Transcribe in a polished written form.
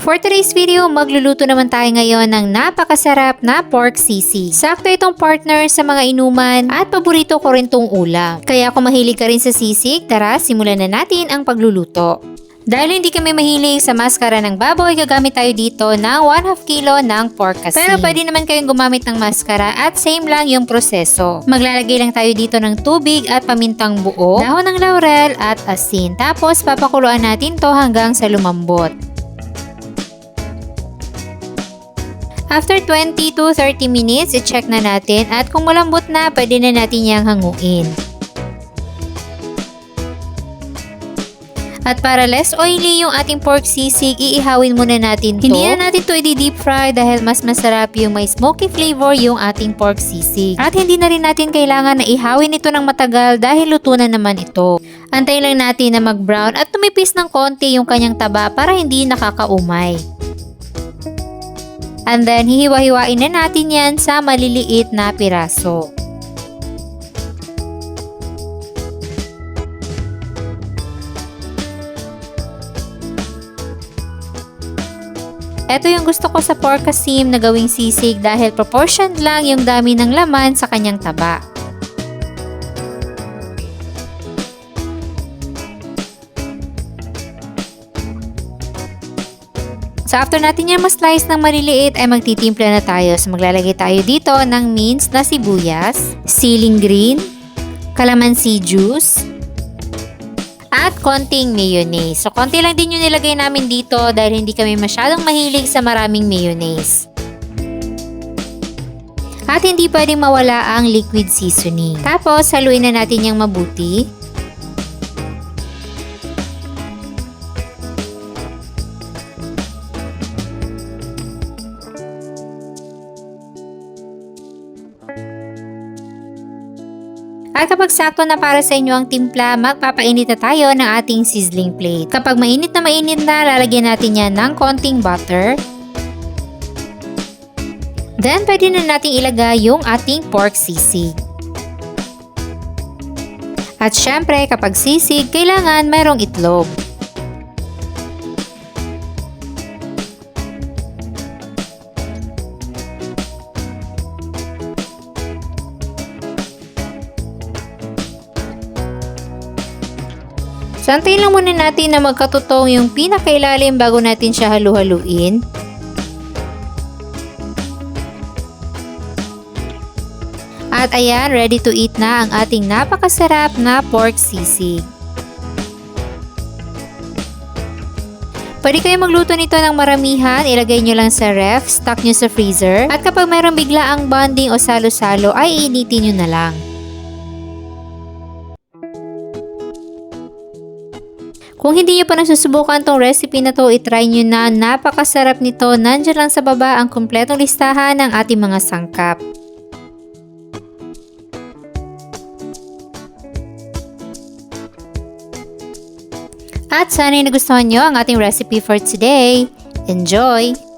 For today's video, magluluto naman tayo ngayon ng napakasarap na pork sisig. Sakto itong partner sa mga inuman at paborito ko rin tong ulam. Kaya kung mahilig ka rin sa sisig, tara simulan na natin ang pagluluto. Dahil hindi kami mahilig sa maskara ng baboy, gagamit tayo dito ng 1/2 kilo ng pork kasi. Pero pwede naman kayong gumamit ng maskara at same lang yung proseso. Maglalagay lang tayo dito ng tubig at pamintang buo, dahon ng laurel at asin. Tapos papakuluan natin to hanggang sa lumambot. After 20 to 30 minutes, i-check na natin at kung malambot na, pwede na natin yang hanguin. At para less oily yung ating pork sisig, iihawin muna natin to. Hindi na natin to i-deep fry dahil mas masarap yung may smoky flavor yung ating pork sisig. At hindi na rin natin kailangan na ihawin ito ng matagal dahil luto na naman ito. Antayin lang natin na mag-brown at tumipis ng konti yung kanyang taba para hindi nakakaumay. And then, hihiwa-hiwain na natin yan sa maliliit na piraso. Ito yung gusto ko sa pork asim na gawing sisig dahil proportioned lang yung dami ng laman sa kanyang taba. So after natin yan ma-slice ng maliliit ay magtitimpla na tayo. So maglalagay tayo dito ng minced na sibuyas, siling green, calamansi juice, at konting mayonnaise. So konti lang din yung nilagay namin dito dahil hindi kami masyadong mahilig sa maraming mayonnaise. At hindi pwedeng mawala ang liquid seasoning. Tapos haluin na natin yung mabuti. At kapag sakto na para sa inyo ang timpla, magpapainit na tayo ng ating sizzling plate. Kapag mainit na, lalagyan natin yan ng konting butter. Then, pwede na natin ilagay yung ating pork sisig. At syempre, kapag sisig, kailangan mayroong itlog. So, antayin lang muna natin na magkatutong yung pinakailalim bago natin siya halu-haluin. At ayan, ready to eat na ang ating napakasarap na pork sisig. Pwede kayo magluto nito ng maramihan, ilagay nyo lang sa ref, stock nyo sa freezer. At kapag mayroong biglaang bonding o salo-salo, ay initin nyo na lang. Kung hindi nyo pa nasusubukan tong recipe na to, itry nyo na. Napakasarap nito. Nandiyan lang sa baba ang kumpletong listahan ng ating mga sangkap. At sana'y nagustuhan nyo ang ating recipe for today. Enjoy!